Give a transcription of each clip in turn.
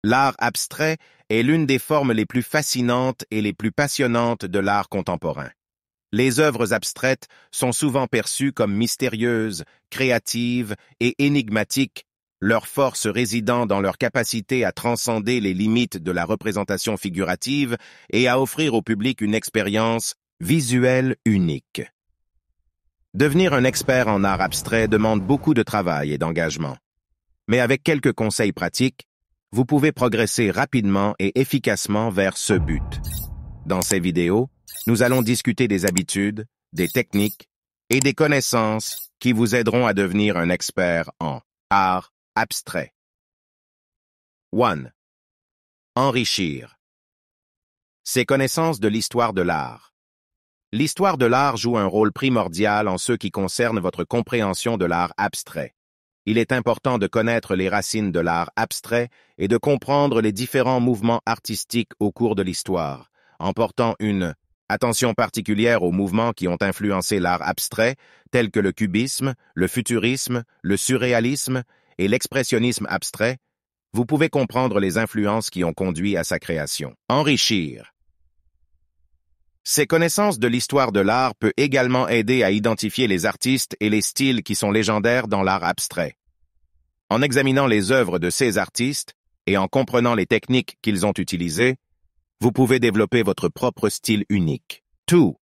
L'art abstrait est l'une des formes les plus fascinantes et les plus passionnantes de l'art contemporain. Les œuvres abstraites sont souvent perçues comme mystérieuses, créatives et énigmatiques, leur force résidant dans leur capacité à transcender les limites de la représentation figurative et à offrir au public une expérience visuelle unique. Devenir un expert en art abstrait demande beaucoup de travail et d'engagement. Mais avec quelques conseils pratiques, vous pouvez progresser rapidement et efficacement vers ce but. Dans ces vidéos, nous allons discuter des habitudes, des techniques et des connaissances qui vous aideront à devenir un expert en art abstrait. 1. Enrichir. Ces connaissances de l'histoire de l'art. L'histoire de l'art joue un rôle primordial en ce qui concerne votre compréhension de l'art abstrait. Il est important de connaître les racines de l'art abstrait et de comprendre les différents mouvements artistiques au cours de l'histoire, en portant une attention particulière aux mouvements qui ont influencé l'art abstrait, tels que le cubisme, le futurisme, le surréalisme et l'expressionnisme abstrait. Vous pouvez comprendre les influences qui ont conduit à sa création. Enrichir. Ces connaissances de l'histoire de l'art peut également aider à identifier les artistes et les styles qui sont légendaires dans l'art abstrait. En examinant les œuvres de ces artistes et en comprenant les techniques qu'ils ont utilisées, vous pouvez développer votre propre style unique. 2.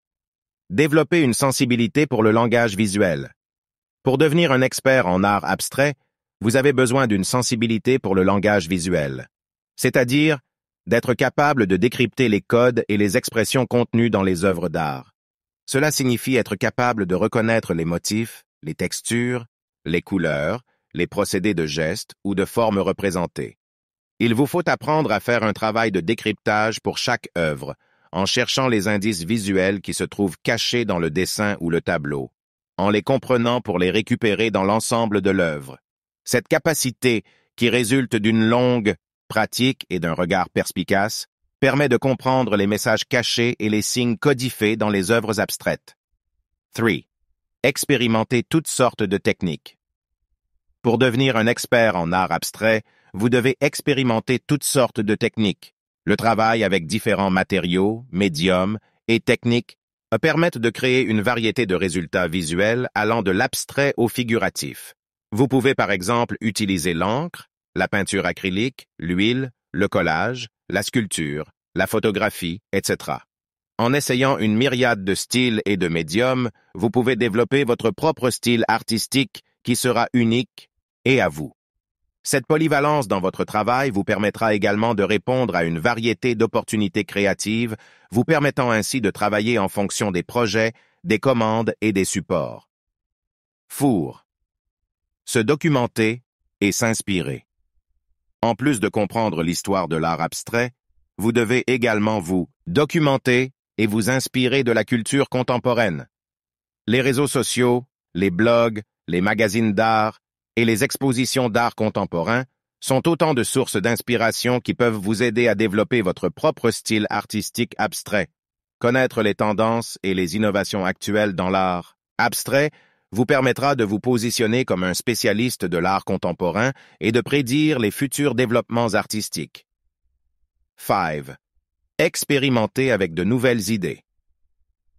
Développer une sensibilité pour le langage visuel. Pour devenir un expert en art abstrait, vous avez besoin d'une sensibilité pour le langage visuel, c'est-à-dire d'être capable de décrypter les codes et les expressions contenues dans les œuvres d'art. Cela signifie être capable de reconnaître les motifs, les textures, les couleurs, les procédés de gestes ou de formes représentées. Il vous faut apprendre à faire un travail de décryptage pour chaque œuvre, en cherchant les indices visuels qui se trouvent cachés dans le dessin ou le tableau, en les comprenant pour les récupérer dans l'ensemble de l'œuvre. Cette capacité, qui résulte d'une longue pratique et d'un regard perspicace, permet de comprendre les messages cachés et les signes codifiés dans les œuvres abstraites. 3. Expérimenter toutes sortes de techniques. Pour devenir un expert en art abstrait, vous devez expérimenter toutes sortes de techniques. Le travail avec différents matériaux, médiums et techniques permettent de créer une variété de résultats visuels allant de l'abstrait au figuratif. Vous pouvez par exemple utiliser l'encre, la peinture acrylique, l'huile, le collage, la sculpture, la photographie, etc. En essayant une myriade de styles et de médiums, vous pouvez développer votre propre style artistique qui sera unique et à vous. Cette polyvalence dans votre travail vous permettra également de répondre à une variété d'opportunités créatives, vous permettant ainsi de travailler en fonction des projets, des commandes et des supports. Four. Se documenter et s'inspirer. En plus de comprendre l'histoire de l'art abstrait, vous devez également vous documenter et vous inspirer de la culture contemporaine. Les réseaux sociaux, les blogs, les magazines d'art et les expositions d'art contemporain sont autant de sources d'inspiration qui peuvent vous aider à développer votre propre style artistique abstrait. Connaître les tendances et les innovations actuelles dans l'art abstrait vous permettra de vous positionner comme un spécialiste de l'art contemporain et de prédire les futurs développements artistiques. 5. Expérimenter avec de nouvelles idées.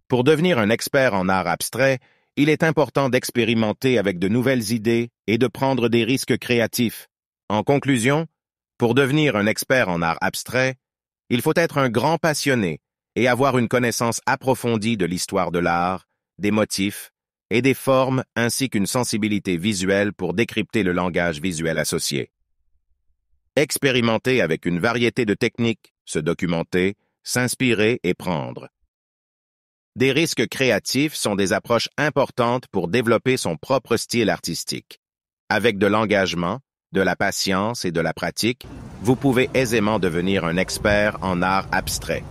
Pour devenir un expert en art abstrait, il est important d'expérimenter avec de nouvelles idées et de prendre des risques créatifs. En conclusion, pour devenir un expert en art abstrait, il faut être un grand passionné et avoir une connaissance approfondie de l'histoire de l'art, des motifs et des formes ainsi qu'une sensibilité visuelle pour décrypter le langage visuel associé. Expérimenter avec une variété de techniques, se documenter, s'inspirer et prendre. Des risques créatifs sont des approches importantes pour développer son propre style artistique. Avec de l'engagement, de la patience et de la pratique, vous pouvez aisément devenir un expert en art abstrait.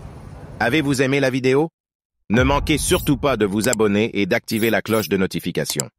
Avez-vous aimé la vidéo? Ne manquez surtout pas de vous abonner et d'activer la cloche de notification.